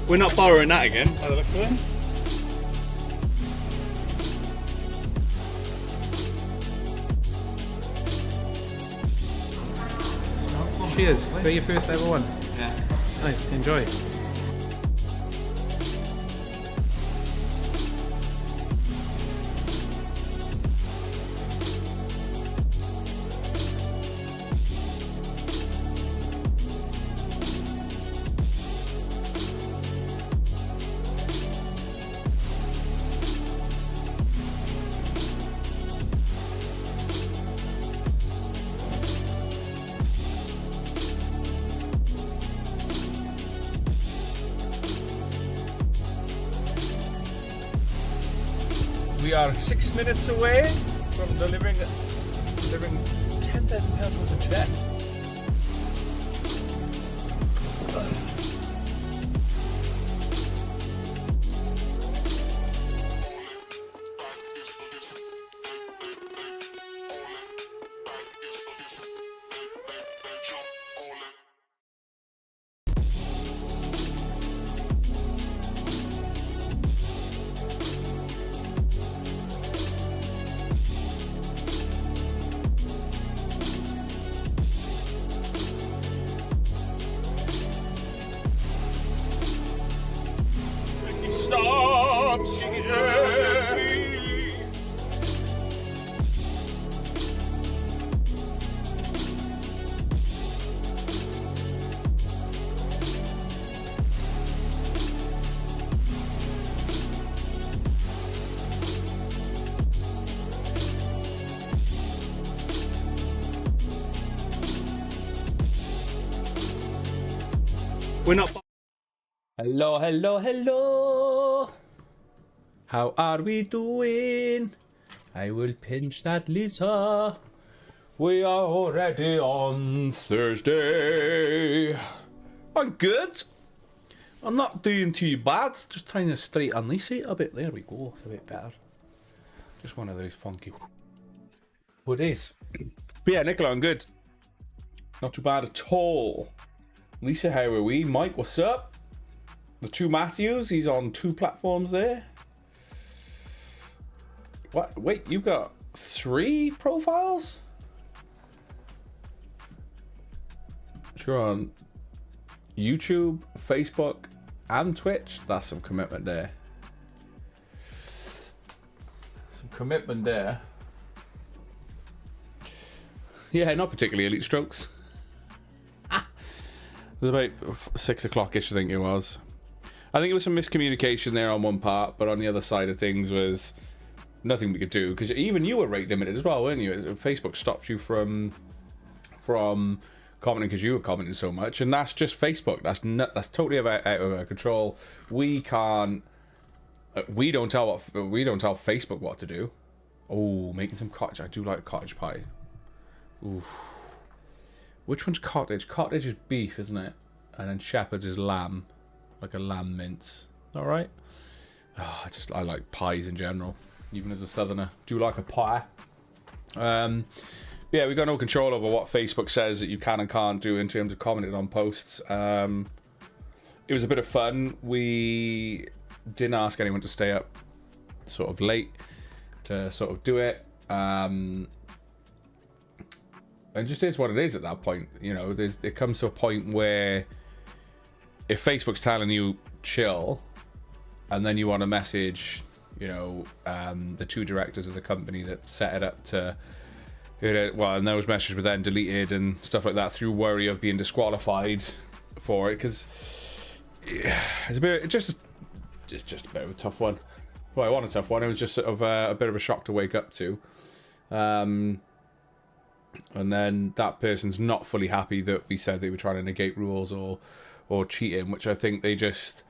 We're not borrowing that again, by the looks of it. Cheers. Is that your first ever one? Yeah. Nice. Enjoy. We are 6 minutes away from delivering £10,000 worth of check. We're not. Hello, hello, hello. How are we doing? I will pinch that Lisa. We are already on Thursday. I'm good. I'm not doing too bad. Just trying to straighten Lisa a bit. There we go. It's a bit better. Just one of those funky days. But yeah, Nicola, I'm good. Not too bad at all. Lisa, how are we? Mike, what's up? The two Matthews, he's on 2 platforms there. What? Wait, you've got 3 profiles? You're on YouTube, Facebook, and Twitch. That's some commitment there. Some commitment there. Yeah, not particularly elite strokes. It was about 6 o'clock-ish, I think it was. I think it was some miscommunication there on one part, but on the other side of things was nothing we could do, because even you were rate limited as well, weren't you? Facebook stopped you from commenting because you were commenting so much, and that's just Facebook. That's totally out of our control. We can't. We don't tell Facebook what to do. Oh, making some cottage. I do like cottage pie. Ooh. Which one's cottage? Cottage is beef, isn't it? And then shepherd's is lamb, like a lamb mince. All right. Oh, I like pies in general, even as a southerner. Do like a pie. Yeah, we've got no control over what Facebook says that you can and can't do in terms of commenting on posts. It was a bit of fun. We didn't ask anyone to stay up sort of late to sort of do it. And just is what it is at that point. You know, it comes to a point where if Facebook's telling you chill, and then you want to message, you know, the 2 directors of the company that set it up to, well, and those messages were then deleted and stuff like that through worry of being disqualified for it, because it's a bit, just a bit of a tough one. Well, I want a tough one. It was just sort of a bit of a shock to wake up to. And then that person's not fully happy that we said they were trying to negate rules or cheating, which I think they just,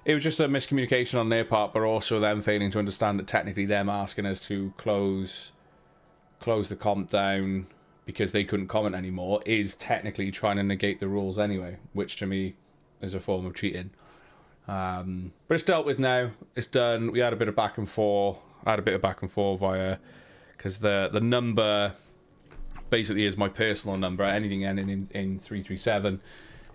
it was just a miscommunication on their part, but also them failing to understand that technically them asking us to close the comp down because they couldn't comment anymore is technically trying to negate the rules anyway, which to me is a form of cheating. But it's dealt with now. It's done. We had a bit of back and forth. I had a bit of back and forth via, because the number basically is my personal number. Anything ending in 337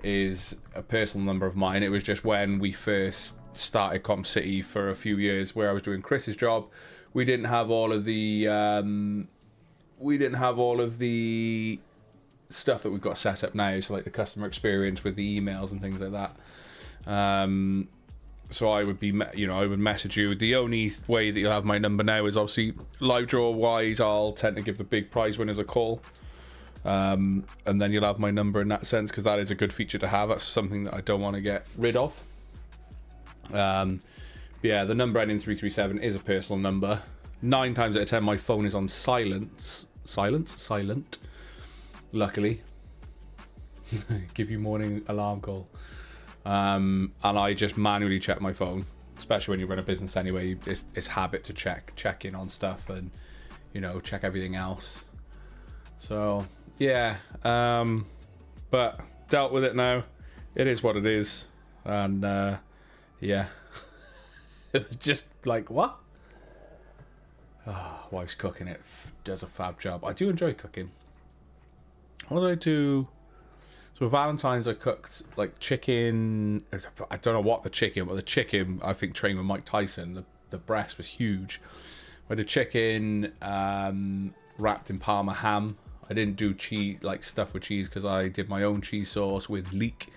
is a personal number of mine. It was just when we first started Comp City for a few years, where I was doing Chris's job, we didn't have all of the stuff that we've got set up now. So like the customer experience with the emails and things like that. So I would be, I would message you. The only way that you'll have my number now is obviously live draw wise. I'll tend to give the big prize winners a call. And then you'll have my number in that sense, because that is a good feature to have. That's something that I don't want to get rid of. But yeah, the number ending 337 is a personal number. 9 times out of 10, my phone is on silent. Luckily. Give you morning alarm call. And I just manually check my phone, especially when you run a business anyway. It's habit to check in on stuff and, check everything else. So yeah, but dealt with it now. It is what it is. And yeah, it was just like, what? Oh, wife's cooking. It does a fab job. I do enjoy cooking. What did I do? So for Valentine's, I cooked like chicken. I don't know what the chicken, but the chicken, I think, trained with Mike Tyson. The breast was huge. I did chicken wrapped in Parma ham. I didn't do cheese, like stuff with cheese, because I did my own cheese sauce with leek.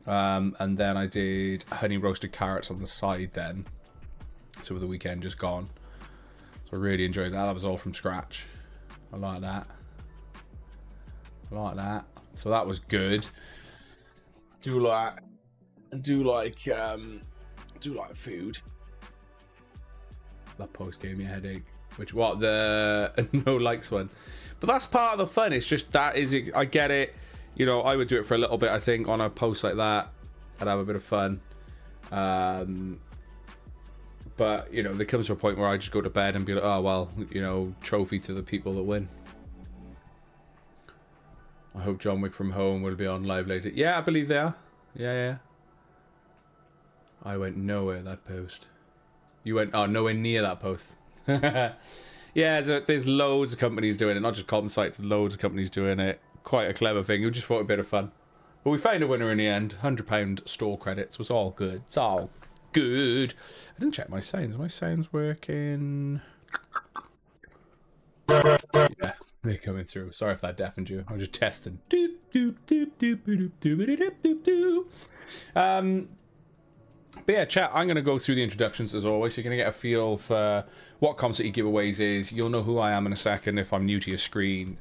And then I did honey roasted carrots on the side then. So with the weekend just gone. So I really enjoyed that. That was all from scratch. I like that. So that was good. Do like food. That post gave me a headache. The no likes one. But that's part of the fun. It's just I get it. I would do it for a little bit, I think, on a post like that. I'd have a bit of fun. But, there comes to a point where I just go to bed and be like, oh, well, trophy to the people that win. I hope John Wick from Home will be on live later. Yeah, I believe they are. Yeah. I went nowhere that post. You went, nowhere near that post. Yeah, so there's loads of companies doing it, not just comp sites, loads of companies doing it. Quite a clever thing. We just thought a bit of fun. But we found a winner in the end. £100 store credits. Was all good. It's all good. I didn't check my sounds. My sounds working? Yeah, they're coming through. Sorry if that deafened you. I was just testing. But yeah, chat, I'm going to go through the introductions as always. So you're going to get a feel for what Comp City Giveaways is. You'll know who I am in a second if I'm new to your screen,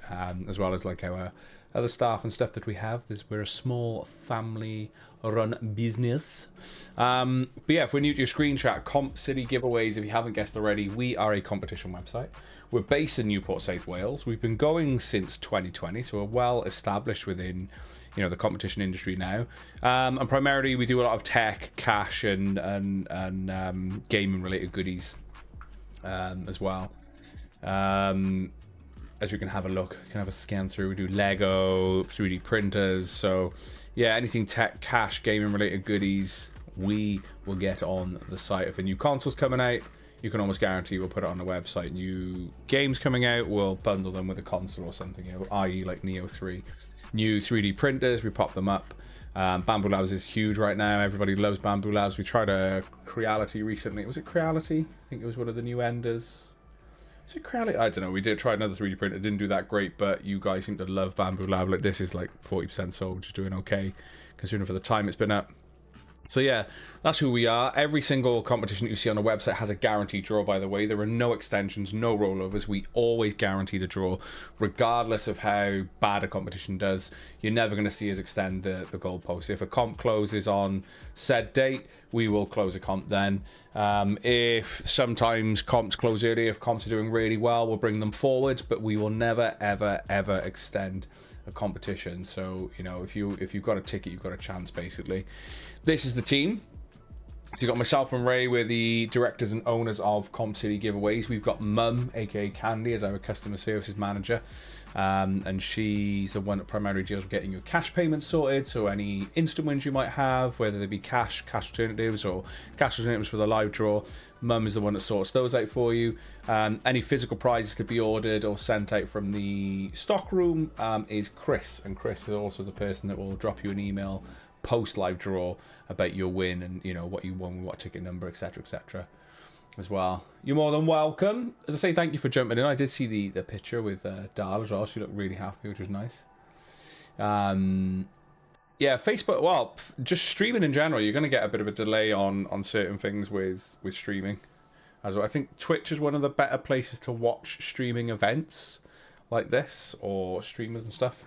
as well as like our other staff and stuff that we have. We're a small family-run business. But yeah, if we're new to your screen, chat, Comp City Giveaways, if you haven't guessed already, we are a competition website. We're based in Newport, South Wales. We've been going since 2020, so we're well established within the competition industry now, and primarily we do a lot of tech, cash, and gaming related goodies as well. As you can have a look, you can have a scan through. We do Lego, 3D printers, so yeah, anything tech, cash, gaming related goodies, we will get on the site. If a new console's coming out, you can almost guarantee we'll put it on the website. New games coming out, we'll bundle them with a console or something, i.e. like Neo 3. New 3D printers, we pop them up. Bambu Labs is huge right now. Everybody loves Bambu Labs. We tried a Creality recently. Was it Creality? I think it was one of the new Enders. Is it Creality? I don't know. We did try another 3D printer. Didn't do that great, but you guys seem to love Bambu Lab. Like, this is like 40% sold, which is doing okay, considering for the time it's been up. So yeah, that's who we are. Every single competition that you see on the website has a guaranteed draw, by the way. There are no extensions, no rollovers. We always guarantee the draw, regardless of how bad a competition does. You're never going to see us extend the goalpost. If a comp closes on said date, we will close a comp then. If sometimes comps close early, if comps are doing really well, we'll bring them forward, but we will never, ever, ever extend a competition. So, if you've got a ticket, you've got a chance, basically. This is the team. So you've got myself and Ray, we're the directors and owners of Comp City Giveaways. We've got Mum, aka Candy, as our customer services manager. And she's the one that primarily deals with getting your cash payments sorted. So any instant wins you might have, whether they be cash alternatives, or cash alternatives with a live draw, Mum is the one that sorts those out for you. Any physical prizes to be ordered or sent out from the stock room is Chris. And Chris is also the person that will drop you an email post live draw about your win and, you know, what you won, what ticket number, etc as well. You're more than welcome. As I say, thank you for jumping in. I did see the picture with Dal as well. She looked really happy, which was nice. Yeah, Facebook, well, just streaming in general, you're going to get a bit of a delay on certain things with streaming as well. I think Twitch is one of the better places to watch streaming events like this, or streamers and stuff.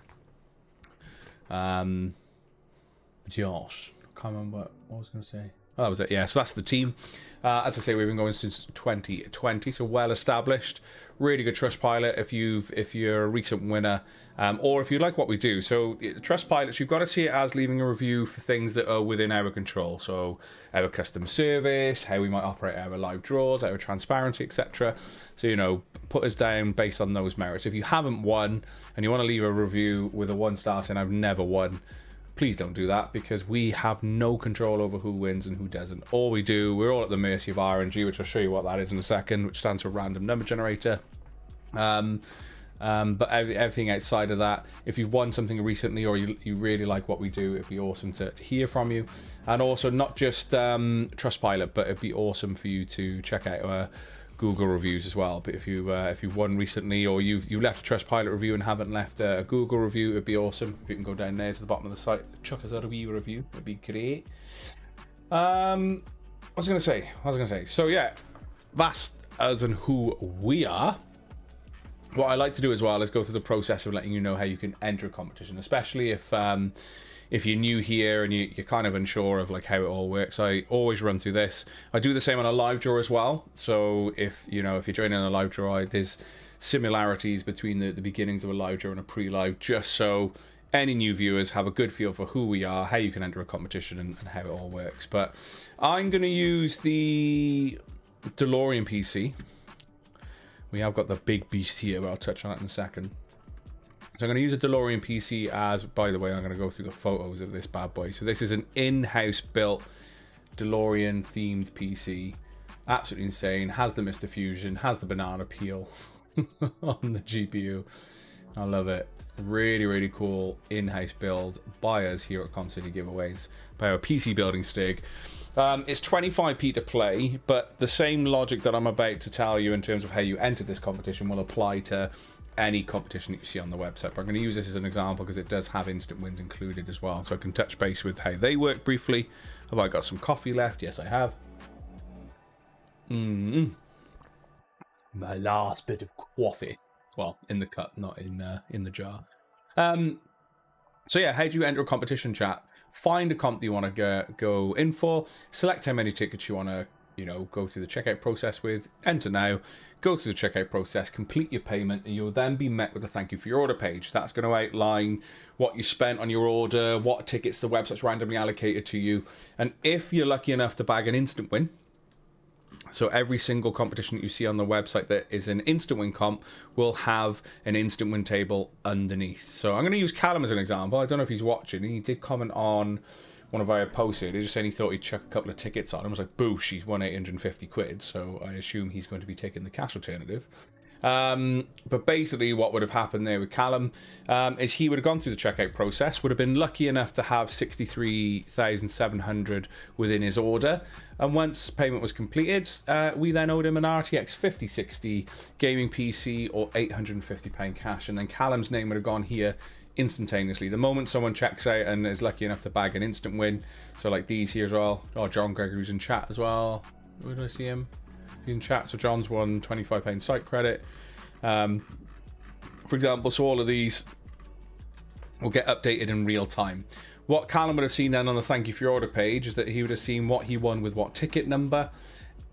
Josh, I can't remember what I was going to say. Oh, that was it. Yeah, so that's the team. As I say, we've been going since 2020, so well established. Really good Trustpilot if you're a recent winner, or if you like what we do. So Trustpilots, you've got to see it as leaving a review for things that are within our control. So our customer service, how we might operate our live draws, our transparency, etc. So, you know, put us down based on those merits. If you haven't won and you want to leave a review with a 1-star saying I've never won, please don't do that, because we have no control over who wins and who doesn't. All we do, we're all at the mercy of RNG, which I'll show you what that is in a second, which stands for random number generator. But everything outside of that, if you've won something recently or you really like what we do, it'd be awesome to hear from you. And also not just Trustpilot, but it'd be awesome for you to check out our Google reviews as well. But if you've won recently, or you've left a Trustpilot review and haven't left a Google review, it'd be awesome if you can go down there to the bottom of the site, chuck us out a wee review. It'd be great. What was I gonna say? So yeah, that's us and who we are. What I like to do as well is go through the process of letting you know how you can enter a competition, especially if you're new here and you're kind of unsure of like how it all works. I always run through this. I do the same on a live draw as well. So if you're joining a live draw, there's similarities between the beginnings of a live draw and a pre-live, just so any new viewers have a good feel for who we are, how you can enter a competition, and how it all works. But I'm going to use the DeLorean PC. We have got the big beast here, but I'll touch on it in a second. So I'm going to use a DeLorean PC as, by the way, I'm going to go through the photos of this bad boy. So this is an in-house built DeLorean themed PC. Absolutely insane. Has the Mr. Fusion, has the banana peel on the GPU. I love it. Really, really cool in-house build by us here at Comp City Giveaways, by our PC building stig. It's 25p to play, but the same logic that I'm about to tell you in terms of how you enter this competition will apply to any competition that you see on the website. But I'm going to use this as an example because it does have instant wins included as well, so I can touch base with how they work briefly. Have I got some coffee left? Yes, I have. My last bit of coffee. Well, in the cup, not in the jar. So yeah, how do you enter a competition, chat? Find a comp that you want to go in for, select how many tickets you want to, go through the checkout process with, enter now, go through the checkout process, complete your payment, and you'll then be met with a thank you for your order page. That's going to outline what you spent on your order, what tickets the website's randomly allocated to you, and if you're lucky enough to bag an instant win, so every single competition that you see on the website that is an instant win comp will have an instant win table underneath. So I'm going to use Callum as an example. I don't know if he's watching. He did comment on one of our posts here. He just said he thought he'd chuck a couple of tickets on. I was like, boosh, he's won 850 quid. So I assume he's going to be taking the cash alternative. But basically what would have happened there with Callum is he would have gone through the checkout process, would have been lucky enough to have 63,700 within his order, and once payment was completed, we then owed him an RTX 5060 gaming PC or £850 cash, and then Callum's name would have gone here instantaneously the moment someone checks out and is lucky enough to bag an instant win. So like these here as well. Oh, John Gregory's in chat as well. Where do I see him? In chat. So John's won £25 site credit, for example. So all of these will get updated in real time. What Callum would have seen then on the thank you for your order page is that he would have seen what he won with what ticket number.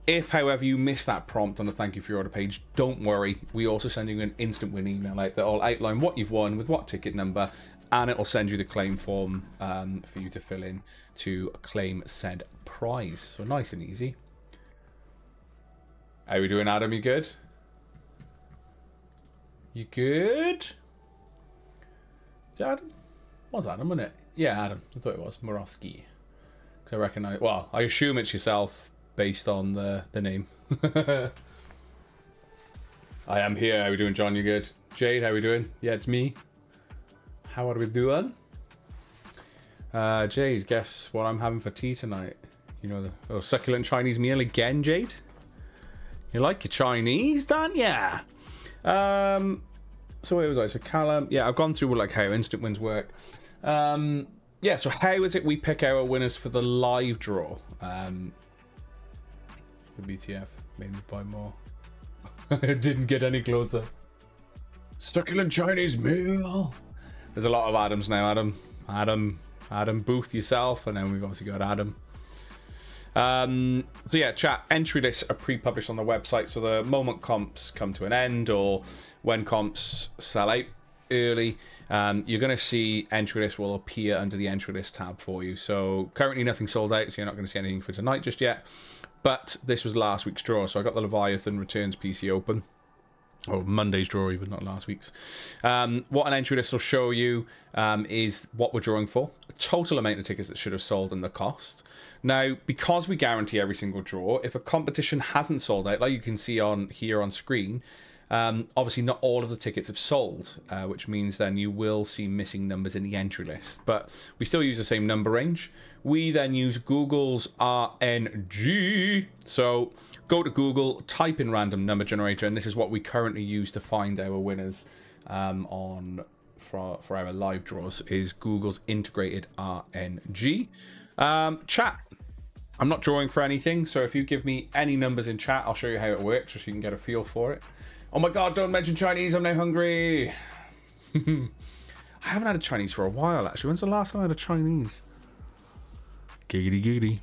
If, however, you miss that prompt on the thank you for your order page, don't worry. We also send you an instant win email out that will outline what you've won with what ticket number and it'll send you the claim form for you to fill in to claim said prize. So nice and easy. How we doing, Adam? You good? You good? Is it Adam? Was Adam, wasn't it? Yeah, Adam. I thought it was Morosky. Because I recognize. Well, I assume it's yourself based on the name. I am here. How we doing, John? You good? Jade, how we doing? Yeah, it's me. How are we doing? Jade, guess what I'm having for tea tonight? You know, the succulent Chinese meal again, Jade? You like your Chinese, don't ya? So where was I? So Callum, yeah, I've gone through like how instant wins work. Yeah, so how is it we pick our winners for the live draw? The BTF made me buy more. I didn't get any closer. Succulent Chinese meal. There's a lot of Adams now. Adam, Booth, yourself, and then we've obviously got Adam. So yeah, chat, entry lists are pre-published on the website, so the moment comps come to an end or when comps sell out early, you're going to see entry list will appear under the entry list tab for you. So currently nothing sold out, so you're not going to see anything for tonight just yet, but this was last week's draw, so I got the Leviathan Returns PC open, or Monday's draw even, not last week's. What an entry list will show you is what we're drawing for, the total amount of tickets that should have sold, and the cost. Now, because we guarantee every single draw, if a competition hasn't sold out, like you can see on here on screen, obviously not all of the tickets have sold, which means then you will see missing numbers in the entry list. But we still use the same number range. We then use Google's RNG. So go to Google, type in random number generator, and this is what we currently use to find our winners for our live draws, is Google's integrated RNG. Chat, I'm not drawing for anything, so if you give me any numbers in chat, I'll show you how it works so you can get a feel for it. Oh my god, don't mention Chinese, I'm now hungry. I haven't had a Chinese for a while, actually. When's the last time I had a Chinese? Giggity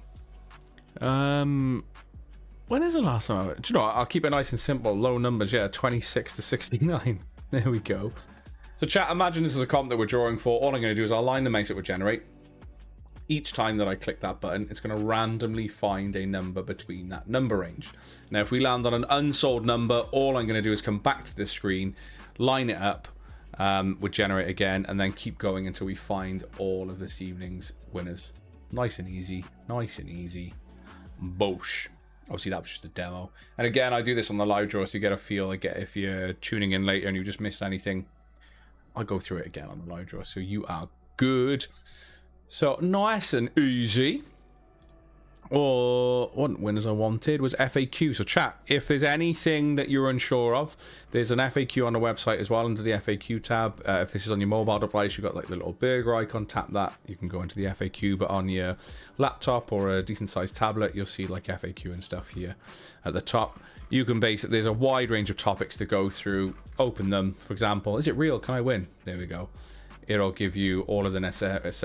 giggity. When is the last time I had? Do you know what? I'll keep it nice and simple. Low numbers, yeah, 26 to 69. There we go. So chat, imagine this is a comp that we're drawing for. All I'm going to do is I'll line the mace it would generate. Each time that I click that button, it's going to randomly find a number between that number range. Now, if we land on an unsold number, all I'm going to do is come back to this screen, line it up, would generate again, and then keep going until we find all of this evening's winners. Nice and easy. Nice and easy. Bosh. Obviously, that was just a demo. And again, I do this on the live draw, so you get a feel. If you're tuning in later and you just missed anything, I'll go through it again on the live draw, so you are good. So nice and easy. Or what winners I wanted was FAQ. So chat, if there's anything that you're unsure of, there's an FAQ on the website as well under the FAQ tab. If this is on your mobile device, you've got like the little burger icon, tap that, you can go into the FAQ. But on your laptop or a decent sized tablet, you'll see like FAQ and stuff here at the top. You can there's a wide range of topics to go through. Open them. For example, is it real? Can I win? There we go. It'll give you all of the necessary... That's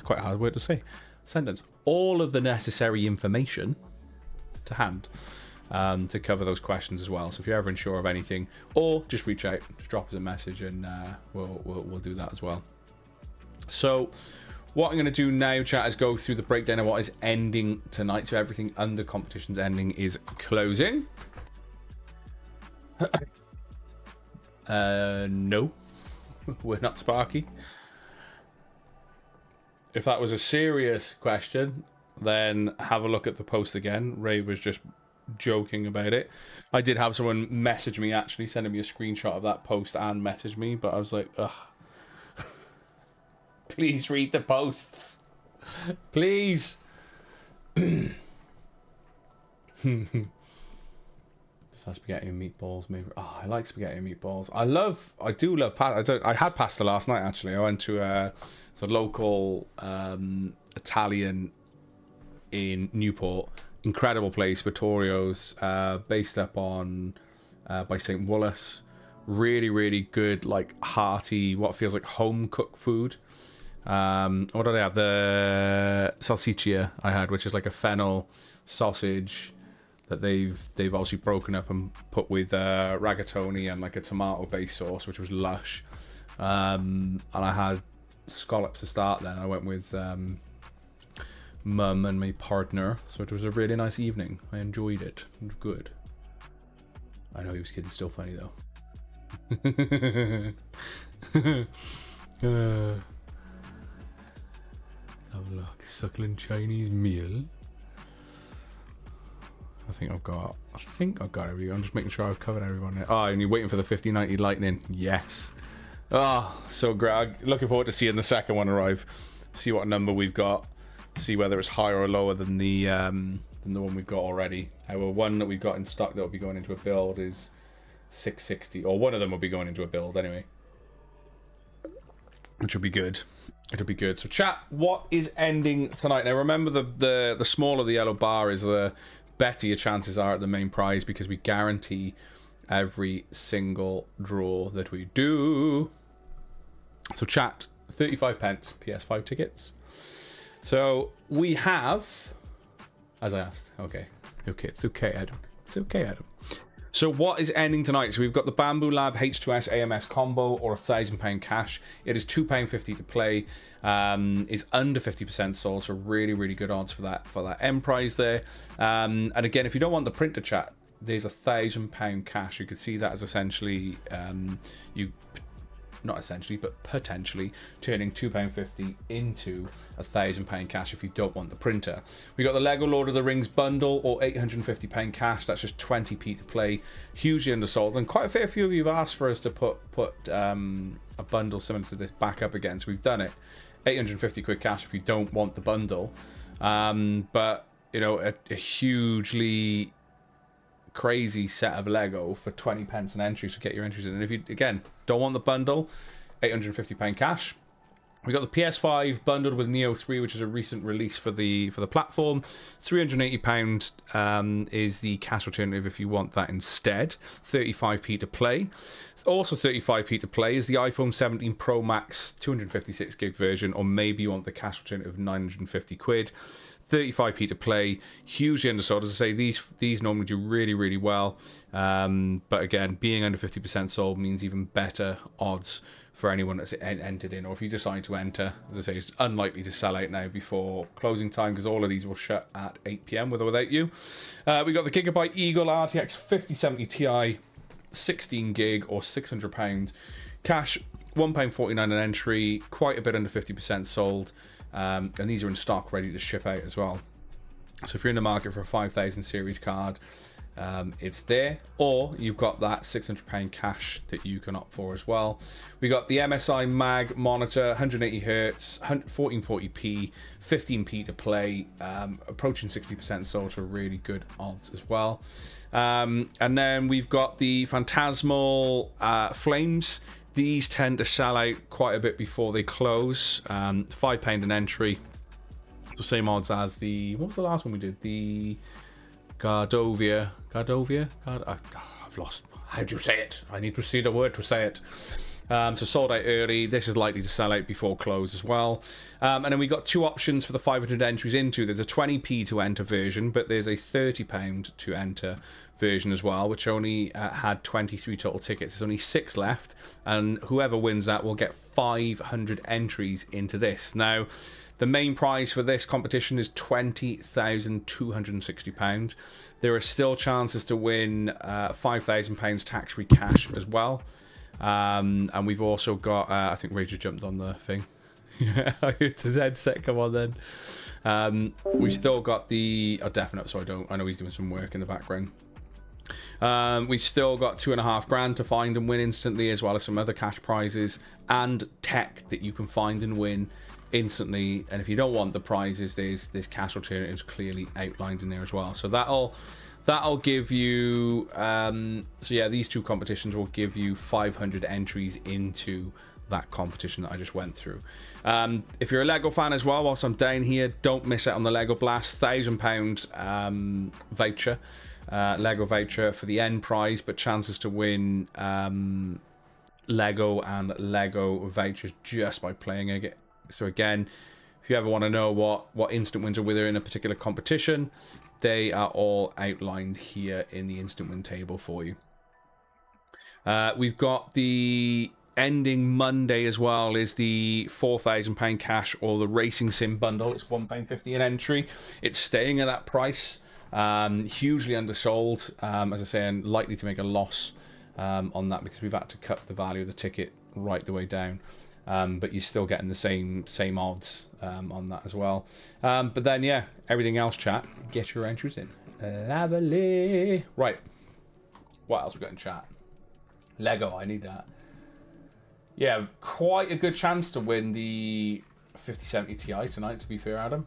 quite a hard word to say. Sentence. All of the necessary information to hand to cover those questions as well. So if you're ever unsure of anything, or just reach out, just drop us a message, and we'll do that as well. So what I'm going to do now, chat, is go through the breakdown of what is ending tonight. So everything under competition's ending is closing. No. We're not Sparky. If that was a serious question, then have a look at the post again. Ray was just joking about it. I did have someone message me, actually, sending me a screenshot of that post and message me, but I was like, ugh. Please read the posts. Please. Just have spaghetti and meatballs, maybe. Oh, I like spaghetti and meatballs. I do love pasta. I had pasta last night, actually. I went to a local Italian in Newport. Incredible place, Vittorio's, based up on by St. Woolas. Really, really good, like hearty, what feels like home cooked food. What did I have? The salsiccia I had, which is like a fennel sausage that they've obviously broken up and put with rigatoni and like a tomato based sauce, which was lush. And I had scallops to start then. I went with mum and my partner, so it was a really nice evening. I enjoyed it. It was good. I know he was kidding, still funny though. Have a look, succulent Chinese meal. I think I've got everything. I'm just making sure I've covered everyone. Oh, and you're waiting for the 5090 Lightning. Yes. Oh, so great. Looking forward to seeing the second one arrive. See what number we've got. See whether it's higher or lower than the one we've got already. Our one that we've got in stock that will be going into a build is 660, or one of them will be going into a build anyway, which will be good. It'll be good. So chat, what is ending tonight? Now remember, the smaller the yellow bar is, the better your chances are at the main prize, because we guarantee every single draw that we do. So chat, 35 pence PS5 tickets. So we have, as I asked, okay, it's okay, Adam. It's okay, Adam. So what is ending tonight? So we've got the Bamboo Lab H2S AMS combo, or £1,000 cash. It is £2.50 to play. Is under 50% sold, so really, really good odds for that end prize there. And again, if you don't want the printer, chat, there's £1,000 cash. You could see that as essentially not essentially, but potentially turning £2.50 into £1,000 cash if you don't want the printer. We got the Lego Lord of the Rings bundle, or £850 cash. That's just 20p to play. Hugely undersold, and quite a fair few of you have asked for us to put a bundle similar to this back up again, so we've done it. 850 quid cash if you don't want the bundle, but you know, a hugely crazy set of Lego for 20 pence an entry, so get your entries in. And if you, again, don't want the bundle, £850 cash. We got the PS5 bundled with Neo 3, which is a recent release for the platform. £380 is the cash alternative if you want that instead. 35p to play. Also 35p to play is the iPhone 17 Pro Max 256 gig version, or maybe you want the cash alternative, 950 quid. 35p to play, hugely undersold. As I say, these normally do really, really well. But again, being under 50% sold means even better odds for anyone that's entered in, or if you decide to enter. As I say, it's unlikely to sell out now before closing time, because all of these will shut at 8 PM with or without you. We got the Gigabyte Eagle RTX 5070 Ti, 16 gig, or £600 cash, £1.49 an entry, quite a bit under 50% sold. And these are in stock, ready to ship out as well. So if you're in the market for a 5000 series card, it's there, or you've got that £600 cash that you can opt for as well. We got the MSI Mag monitor, 180 Hz, 1440p, 15p to play, approaching 60% sold, so really good odds as well. And then we've got the Phantasmal Flames. These tend to sell out quite a bit before they close. £5 an entry. So same odds as the, what was the last one we did? The Gardovia. I've lost. How do you say it? I need to see the word to say it. So sold out early. This is likely to sell out before close as well. And then we got two options for the 500 entries into. There's a 20p to enter version, but there's a £30 to enter version as well, which only had 23 total tickets. There's only 6 left, and whoever wins that will get 500 entries into this. Now, the main prize for this competition is £20,260. There are still chances to win £5,000 tax-free cash as well. And we've also got, I think Ray just jumped on the thing. Yeah, it's his headset, come on then. We've still got the, definite, so I know he's doing some work in the background. We've still got £2,500 to find and win instantly, as well as some other cash prizes and tech that you can find and win instantly. And if you don't want the prizes, there's cash alternatives clearly outlined in there as well. So that'll give you so yeah, these two competitions will give you 500 entries into that competition that I just went through. If you're a Lego fan as well, whilst I'm down here, don't miss out on the Lego Blast £1,000 voucher, Lego voucher for the end prize, but chances to win Lego and Lego vouchers just by playing it. So again, if you ever want to know what instant wins are with in a particular competition, they are all outlined here in the instant win table for you. We've got the ending Monday as well is the £4,000 cash or the Racing Sim bundle. It's £1.50 an entry. It's staying at that price. Hugely undersold, as I say, and likely to make a loss on that because we've had to cut the value of the ticket right the way down. But you're still getting the same odds on that as well. But then, yeah, everything else, chat, get your entries in. Lovely. Right. What else we got in chat? Lego, I need that. Yeah, quite a good chance to win the 5070 Ti tonight, to be fair, Adam.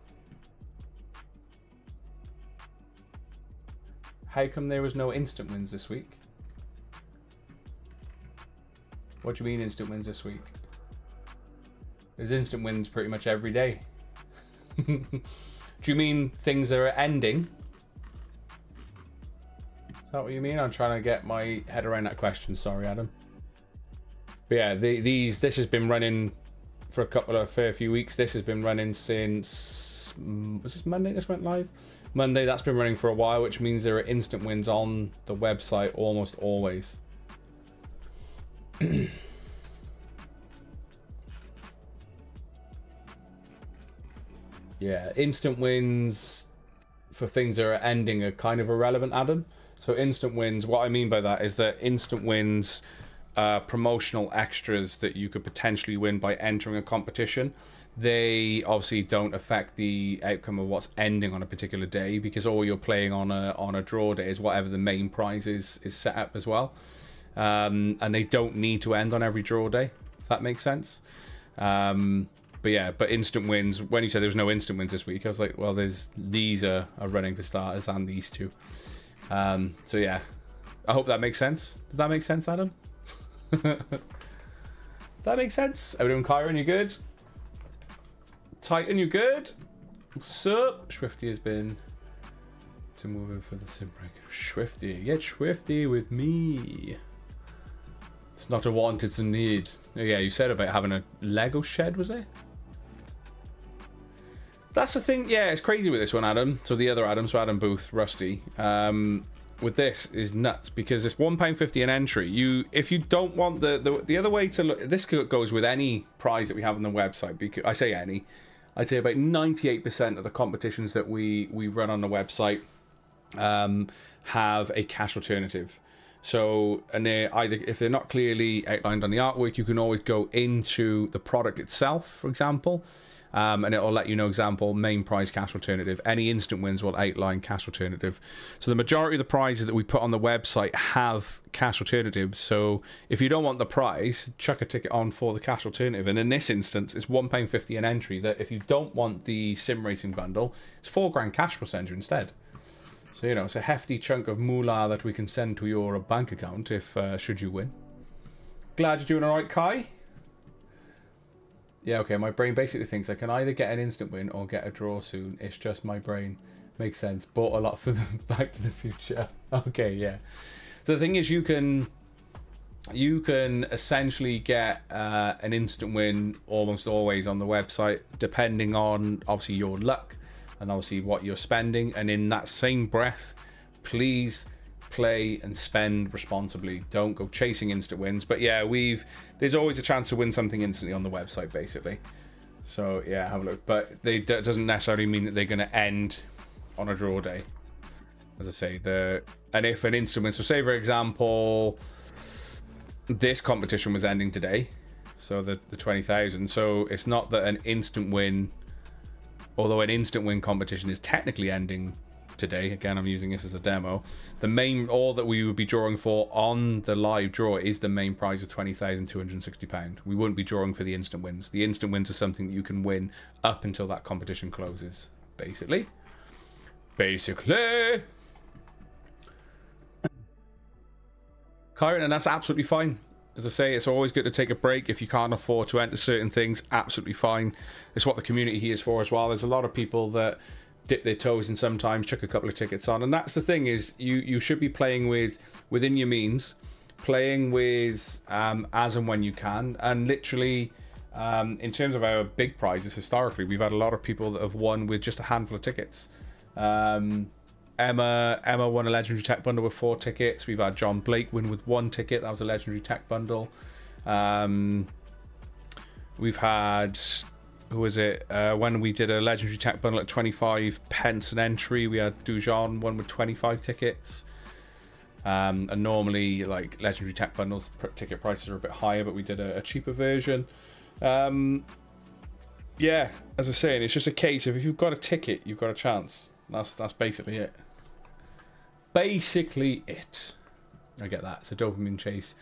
How come there was no instant wins this week? What do you mean instant wins this week? There's instant wins pretty much every day. Do you mean things that are ending? Is that what you mean? I'm trying to get my head around that question. Sorry, Adam. But yeah, this has been running for a fair few weeks. This has been running since, was this Monday this went live? Monday, that's been running for a while, which means there are instant wins on the website almost always. Yeah, instant wins for things that are ending are kind of irrelevant, Adam. So instant wins, what I mean by that is that instant wins are promotional extras that you could potentially win by entering a competition. They obviously don't affect the outcome of what's ending on a particular day because all you're playing on a draw day is whatever the main prize is set up as well. And they don't need to end on every draw day, if that makes sense. But yeah, but instant wins, when you said there was no instant wins this week, I was like, well, these are running for starters and these two. So yeah, I hope that makes sense. Did that make sense, Adam? That makes sense. Everyone, Kyron, you good? Titan, you good? What's up? Swifty has been to move in for the sim break. Swifty, get swifty with me. It's not a want, it's a need. Oh, yeah, you said about having a Lego shed, was it? That's the thing. Yeah, it's crazy with this one, Adam. So the other Adam, so Adam Booth, Rusty. With this is nuts because it's £1.50 an entry. If you don't want the other way to look, this goes with any prize that we have on the website. Because I say any, I'd say about 98% of the competitions that we run on the website have a cash alternative. So, and they're either, if they're not clearly outlined on the artwork, you can always go into the product itself, for example. And it'll let you know, example, main prize cash alternative. Any instant wins will outline cash alternative. So the majority of the prizes that we put on the website have cash alternatives. So if you don't want the prize, chuck a ticket on for the cash alternative. And in this instance, it's £1.50 an entry. That if you don't want the sim racing bundle, it's £4 cash we'll send you instead. So, you know, it's a hefty chunk of moolah that we can send to your bank account if should you win. Glad you're doing all right, Kai. Yeah, okay, my brain basically thinks I can either get an instant win or get a draw soon. It's just my brain. Makes sense. Bought a lot for the Back to the Future. Okay, yeah. So the thing is, you can essentially get an instant win almost always on the website, depending on, obviously, your luck and obviously what you're spending. And in that same breath, please play and spend responsibly. Don't go chasing instant wins. But yeah, there's always a chance to win something instantly on the website, basically. So yeah, have a look. But that doesn't necessarily mean that they're going to end on a draw day. As I say, and if an instant win, so say for example, this competition was ending today, so the 20,000. So it's not that an instant win, although an instant win competition is technically ending today. Again, I'm using this as a demo. All that we would be drawing for on the live draw is the main prize of £20,260. We wouldn't be drawing for the instant wins. The instant wins are something that you can win up until that competition closes, basically. Kyron, and that's absolutely fine. As I say, it's always good to take a break. If you can't afford to enter certain things, absolutely fine. It's what the community here is for as well. There's a lot of people that dip their toes in sometimes, chuck a couple of tickets on, and that's the thing, is you should be playing within your means, playing with as and when you can. And literally in terms of our big prizes historically, we've had a lot of people that have won with just a handful of tickets. Emma won a legendary tech bundle with 4 tickets. We've had John Blake win with 1 ticket. That was a legendary tech bundle. We've had, who was it? When we did a legendary tech bundle at 25 pence an entry, we had Dujon, one with 25 tickets. And normally, like, legendary tech bundles, ticket prices are a bit higher, but we did a cheaper version. Yeah, as I was saying, it's just a case of if you've got a ticket, you've got a chance. That's basically it. Basically it. I get that. It's a dopamine chase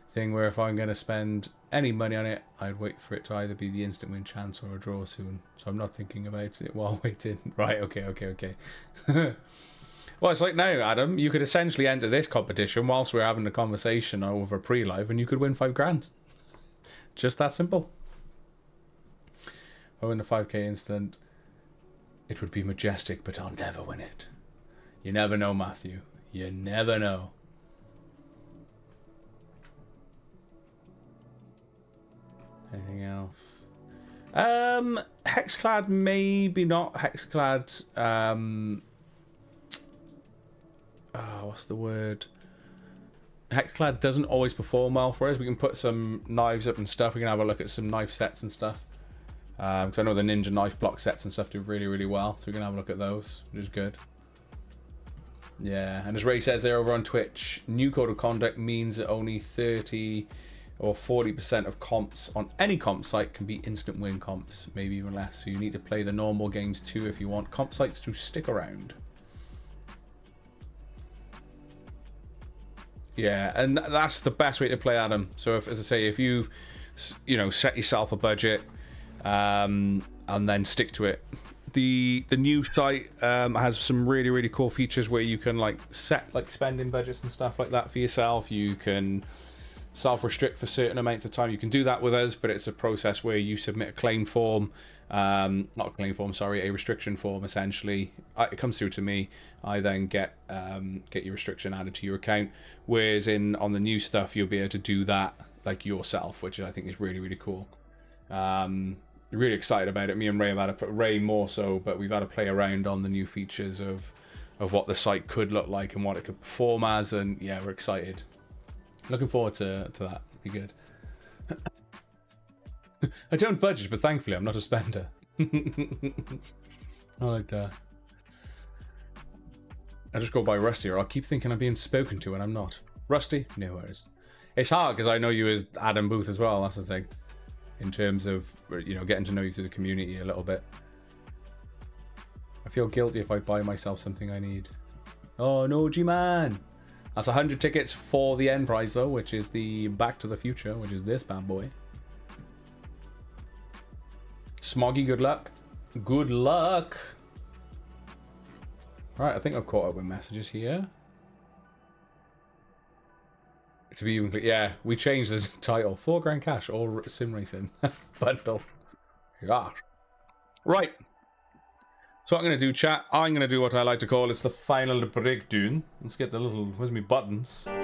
thing where if I'm going to spend any money on it, I'd wait for it to either be the instant win chance or a draw soon. So I'm not thinking about it while waiting. Right, okay. Well, it's like now, Adam, you could essentially enter this competition whilst we're having a conversation over pre-live and you could win 5 grand. Just that simple. I win the 5k instant. It would be majestic, but I'll never win it. You never know, Matthew. You never know. Anything else? Hexclad, maybe not. Hexclad, what's the word? Hexclad doesn't always perform well for us. We can put some knives up and stuff. We can have a look at some knife sets and stuff. Because I know the ninja knife block sets and stuff do really, really well. So we can have a look at those, which is good. Yeah, and as Ray says there over on Twitch, new code of conduct means that only 30 or 40% of comps on any comp site can be instant win comps, maybe even less. So you need to play the normal games too if you want comp sites to stick around. Yeah, and that's the best way to play, Adam. So if, as I say, if you know, set yourself a budget and then stick to it. The new site has some really, really cool features where you can like set like spending budgets and stuff like that for yourself. You can self-restrict for certain amounts of time. You can do that with us, but it's a process where you submit a claim form, not a claim form, sorry, a restriction form essentially. It comes through to me. I then get your restriction added to your account. Whereas on the new stuff, you'll be able to do that like yourself, which I think is really, really cool. Really excited about it. Me and Ray have had Ray more so, but we've had to play around on the new features of what the site could look like and what it could perform as, and yeah, we're excited. Looking forward to that. Be good. I don't budget, but thankfully I'm not a spender. I like that. I just go by Rusty, or I'll keep thinking I'm being spoken to and I'm not. Rusty? No worries. It's hard because I know you as Adam Booth as well, that's the thing. In terms of, you know, getting to know you through the community a little bit. I feel guilty if I buy myself something I need. Oh no, G-Man! That's 100 tickets for the end prize though, which is the Back to the Future, which is this bad boy. Smoggy, good luck. Good luck! Right, I think I've caught up with messages here. To be even clear, yeah, we changed this title. 4 grand cash, all sim racing bundle. Yeah. Right. So what I'm going to do, chat, I'm going to do what I like to call, it's the final breakdown. Let's get the little, where's my buttons? I'm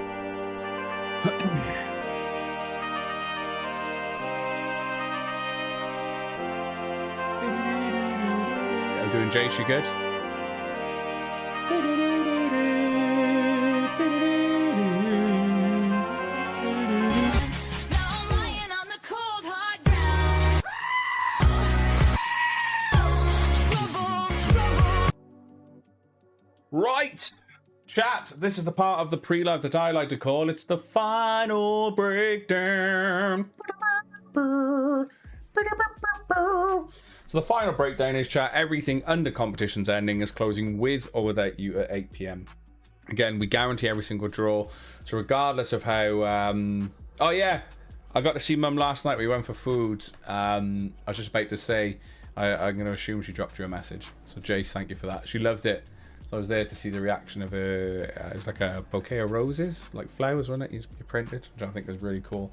doing Jace, you good? Right, chat, this is the part of the pre-live that I like to call, it's the final breakdown. So the final breakdown is, chat, everything under competition's ending is closing with or without you at 8 PM. Again, we guarantee every single draw, so regardless of how... oh yeah, I got to see Mum last night, we went for food. I was just about to say, I'm going to assume she dropped you a message. So Jace, thank you for that. She loved it. So I was there to see the reaction of her. It was like a bouquet of roses, like flowers, wasn't it? You printed, which I think was really cool.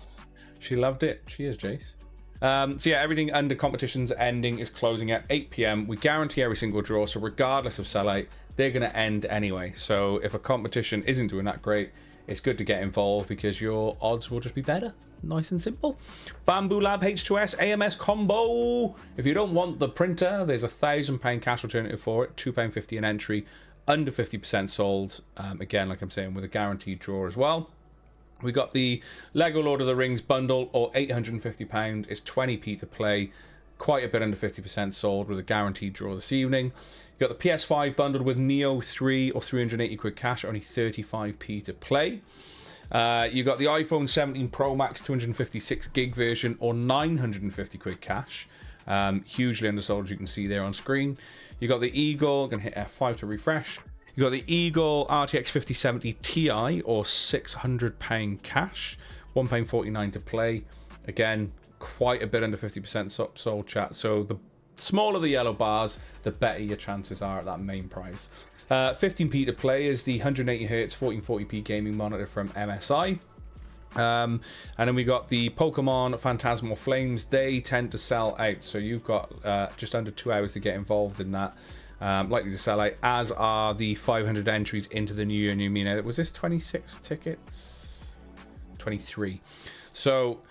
She loved it. Cheers, Jace. So yeah, everything under competition's ending is closing at 8 PM. We guarantee every single draw, so regardless of sellout, they're going to end anyway. So if a competition isn't doing that great, it's good to get involved because your odds will just be better. Nice and simple. Bamboo Lab H2S AMS combo. If you don't want the printer, there's £1,000 cash alternative for it. £2.50 an entry. Under 50% sold. Again, like I'm saying, with a guaranteed draw as well. We got the Lego Lord of the Rings bundle, or £850. It's 20p to play. Quite a bit under 50% sold with a guaranteed draw this evening. You got the PS5 bundled with Neo 3 or 380 quid cash, only 35p to play. You got the iPhone 17 Pro Max 256 gig version, or 950 quid cash. Hugely undersold, as you can see there on screen. You got the Eagle, I'm gonna hit F5 to refresh. You got the Eagle RTX 5070 Ti, or £600 cash, £1.49 to play. Again, quite a bit under 50% sold, chat. So the smaller the yellow bars, the better your chances are at that main price. 15p to play is the 180Hz 1440p gaming monitor from MSI. And then we got the Pokemon Phantasmal Flames. They tend to sell out, so you've got just under 2 hours to get involved in that. Likely to sell out, as are the 500 entries into the New Year, New Me. Now, was this 26 tickets? 23. So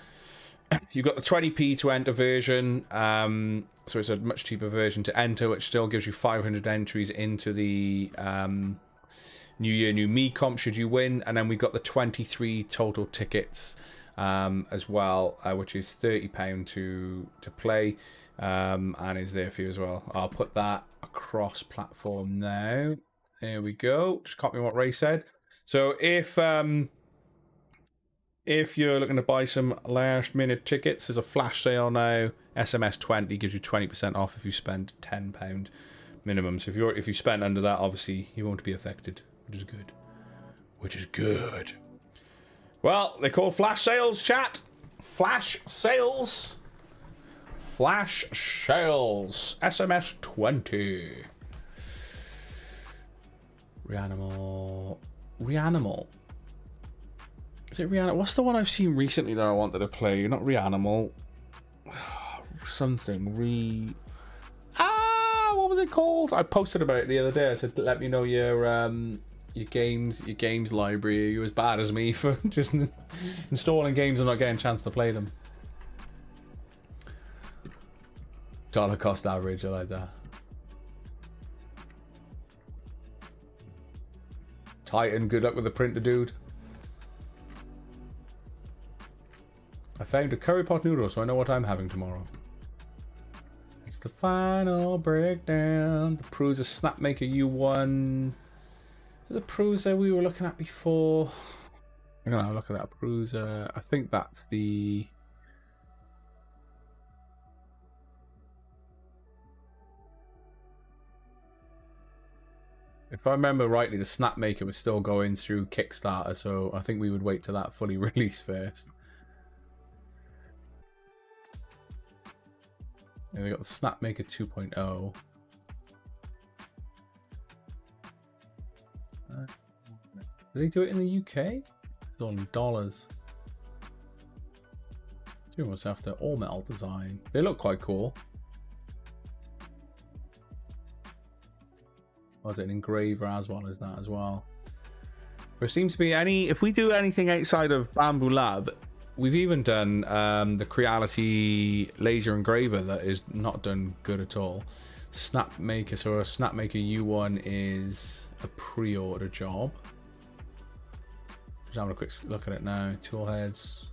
you've got the 20p to enter version. So it's a much cheaper version to enter, which still gives you 500 entries into the New Year, New Me comp should you win. And then we've got the 23 total tickets as well, which is £30 to play, and is there for you as well. I'll put that across platform now. There we go. Just copy what Ray said. So if you're looking to buy some last minute tickets, there's a flash sale now. SMS 20 gives you 20% off if you spend £10 minimum. So if you spend under that, obviously you won't be affected, which is good. Which is good. Well, they're called flash sales, chat. Flash sales. Flash sales. SMS 20. Reanimal. Is it Reanimal? What's the one I've seen recently that I wanted to play? Not Reanimal. Something. What was it called? I posted about it the other day. I said, let me know your games library. You're as bad as me for just installing games and not getting a chance to play them. Dollar cost average, I like that. Titan, good luck with the printer, dude. I found a curry pot noodle, so I know what I'm having tomorrow. It's the final breakdown. The Prusa Snapmaker U1. The Prusa we were looking at before. I'm gonna have a look at that Prusa. I think that's the... If I remember rightly, the Snapmaker was still going through Kickstarter, so I think we would wait till that fully released first. And we got the Snapmaker 2.0. Do they do it in the UK? It's all in dollars. It's almost after all metal design. They look quite cool. Was it an engraver as well as that as well? There seems to be if we do anything outside of Bamboo Lab, we've even done the Creality laser engraver that is not done good at all. Snapmaker, so a Snapmaker U1 is a pre-order job. Just having a quick look at it now. Tool heads,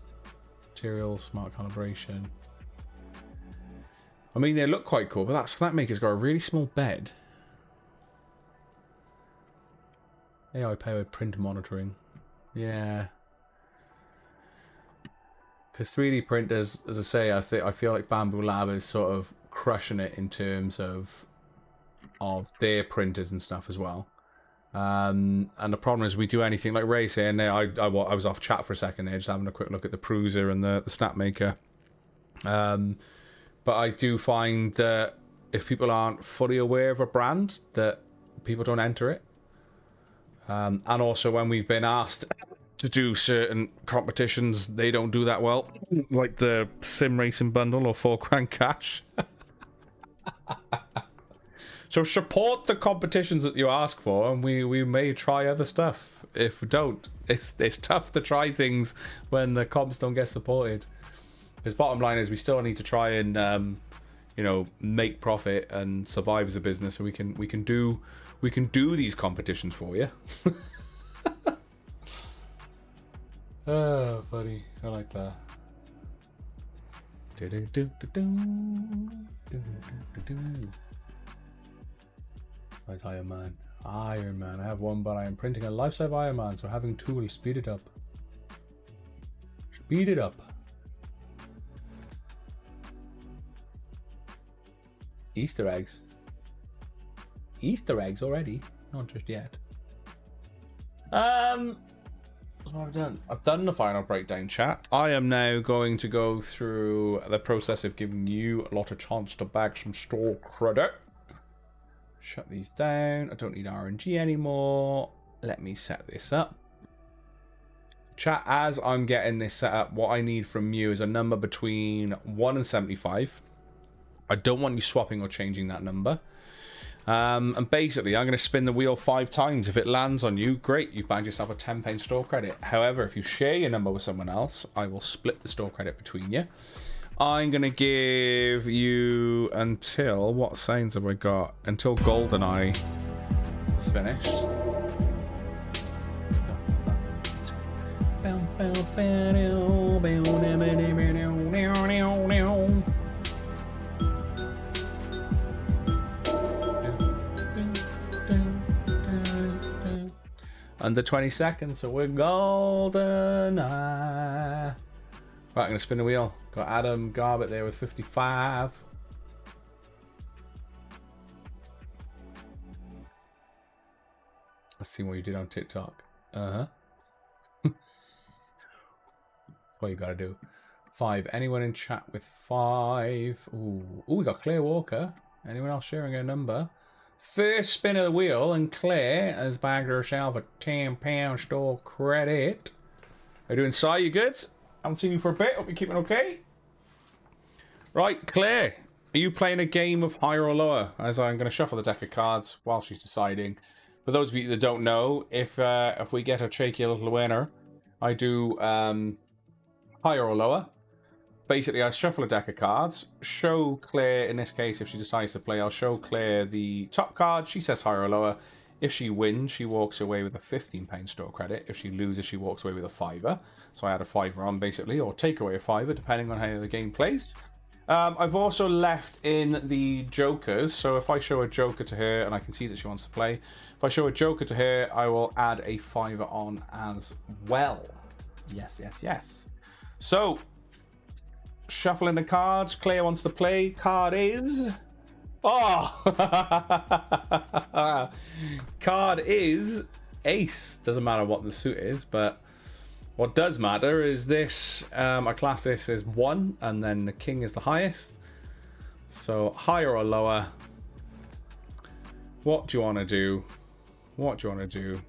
materials, smart calibration. I mean, they look quite cool, but that Snapmaker's got a really small bed. AI powered print monitoring. Yeah. Because 3D printers, as I say, I feel like Bamboo Lab is sort of crushing it in terms of their printers and stuff as well. And the problem is we do anything like Ray saying there. I was off chat for a second there, just having a quick look at the Prusa and the Snapmaker. But I do find that if people aren't fully aware of a brand, that people don't enter it. And also when we've been asked to do certain competitions, they don't do that well, like the Sim Racing bundle or £4 cash. So support the competitions that you ask for, and we may try other stuff. If we don't, it's tough to try things when the comps don't get supported. Because bottom line is we still need to try and make profit and survive as a business, so we can do these competitions for you. Oh, funny. I like that. Where's Iron Man? Iron Man. I have one, but I am printing a life-size Iron Man, so having two will speed it up. Speed it up. Easter eggs. Easter eggs already? Not just yet. What I've done? I've done the final breakdown, chat. I am now going to go through the process of giving you a lot of chance to bag some store credit. Shut these down. I don't need RNG anymore. Let me set this up. Chat, as I'm getting this set up, what I need from you is a number between 1 and 75. I don't want you swapping or changing that number. And basically, I'm going to spin the wheel 5 times. If it lands on you, great, you've bagged yourself a £10 store credit. However, if you share your number with someone else, I will split the store credit between you. I'm going to give you until... What signs have I got? Until GoldenEye is finished. Under 20 seconds, so we're golden. Right, I'm going to spin the wheel. Got Adam Garbett there with 55. Let's see what you did on TikTok. That's what you got to do. 5. Anyone in chat with 5? Ooh, we got Claire Walker. Anyone else sharing a number? First spin of the wheel, and Claire has bagged herself a £10 store credit. How you doing, Si? You good? Haven't seen you for a bit. Hope you're keeping okay. Right, Claire, are you playing a game of higher or lower? As I'm going to shuffle the deck of cards while she's deciding. For those of you that don't know, if we get a cheeky little winner, I do higher or lower. Basically, I shuffle a deck of cards, show Claire, in this case, if she decides to play, I'll show Claire the top card. She says higher or lower. If she wins, she walks away with a £15 store credit. If she loses, she walks away with a £5. So I add a £5 on, basically, or take away a £5, depending on how the game plays. I've also left in the jokers, so if I show a joker to her, and I can see that she wants to play, if I show a joker to her, I will add a £5 on as well. Yes, yes, yes. So... shuffling the cards. Claire wants to play. Card is... Oh! Card is Ace. Doesn't matter what the suit is, but what does matter is this. I class this as 1, and then the king is the highest. So higher or lower. What do you want to do? What do you want to do?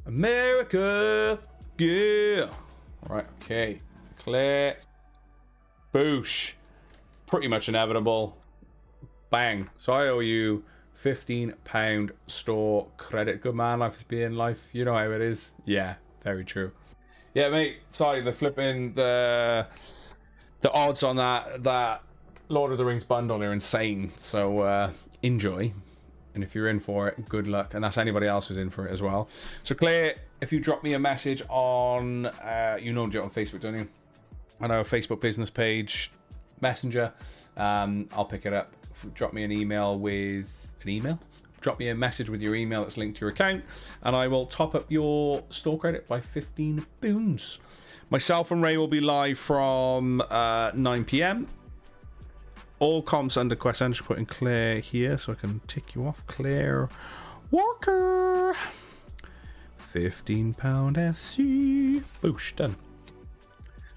America! Yeah! Right, okay. Claire. Boosh. Pretty much inevitable. Bang. So I owe you £15 store credit. Good man, life is being life. You know how it is. Yeah, very true. Yeah, mate. Sorry, the flipping the odds on that Lord of the Rings bundle are insane. So enjoy. And if you're in for it, good luck. And that's anybody else who's in for it as well. So Claire, if you drop me a message on, you know, do it on Facebook, don't you? On our Facebook business page, Messenger, I'll pick it up. Drop me an email with an email. Drop me a message with your email that's linked to your account, and I will top up your store credit by 15 boons. Myself and Ray will be live from 9 p.m. All comps under Quest. I'm just putting Claire here so I can tick you off. Claire Walker. £15 SC. Boosh, done.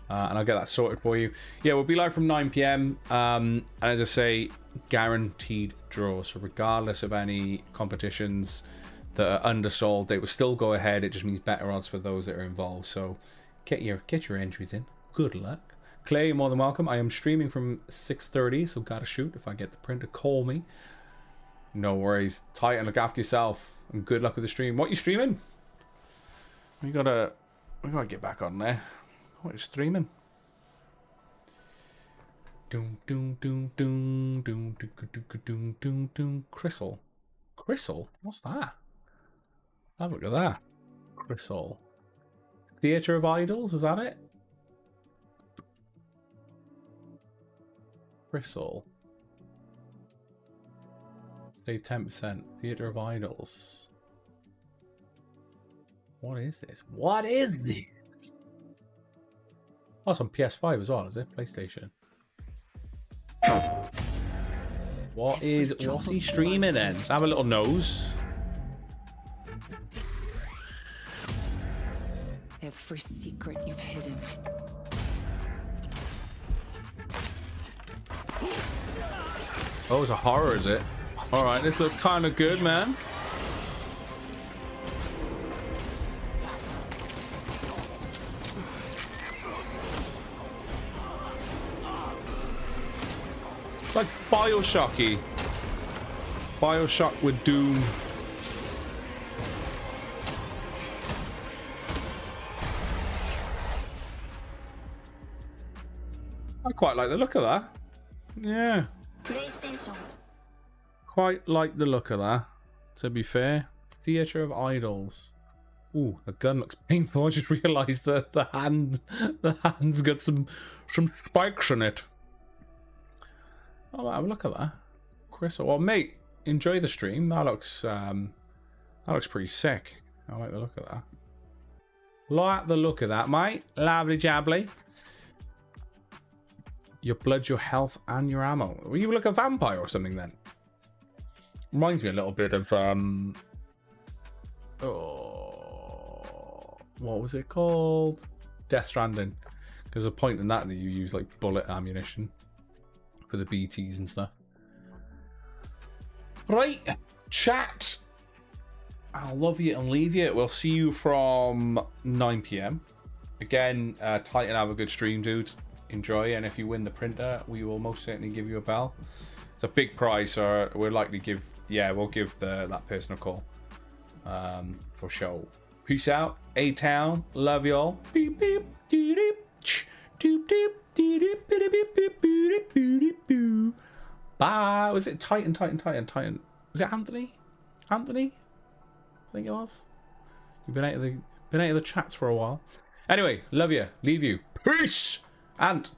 And I'll get that sorted for you. Yeah, we'll be live from 9 p.m. And as I say, guaranteed draws. So regardless of any competitions that are undersold, they will still go ahead. It just means better odds for those that are involved. So get your entries in. Good luck. Clay, you're more than welcome. I am streaming from 6:30, so gotta shoot. If I get the printer, call me. No worries. Tighten, look after yourself, and good luck with the stream. What are you streaming? We gotta get back on there. What are you streaming? Doom doom doom doom doom doom doom doom doom. Crystal. What's that? Have a look at that. Crystal. Theatre of Idols, is that it? Crystal. Save 10%. Theatre of Idols. What is this? What is this? Oh, it's on PS5 as well, is it? PlayStation. What's he streaming then? Let's have a little nose. Every secret you've hidden. Oh, it's a horror, is it? Alright, this looks kind of good, man. Like Bioshocky. Bioshock with Doom. I quite like the look of that. Yeah. Quite like the look of that, to be fair. Theatre of Idols. Ooh, the gun looks painful. I just realised that the hand's got some spikes in it. Oh, have a look at that. Crystal. Well, mate, enjoy the stream. That looks pretty sick. I like the look of that. Like the look of that, mate. Lovely jabbly. Your blood, your health, and your ammo. Were you like a vampire or something then? Reminds me a little bit of oh, what was it called? Death Stranding. There's a point in that you use like bullet ammunition for the BTs and stuff. Right, chat. I'll love you and leave you. We'll see you from 9 PM. Again, Titan, have a good stream, dude. Enjoy, and if you win the printer, we will most certainly give you a bell. It's a big prize, so we'll likely give, yeah, we'll give that person a call for show. Peace out, A-Town, love y'all. Beep beep, dee deep, doop doop, dee deep, beep beep beep beep beep beep. Bye. Was it Titan? Was it Anthony? Anthony? I think it was. You've been out of the chats for a while. Anyway, love you, leave you. Peace. And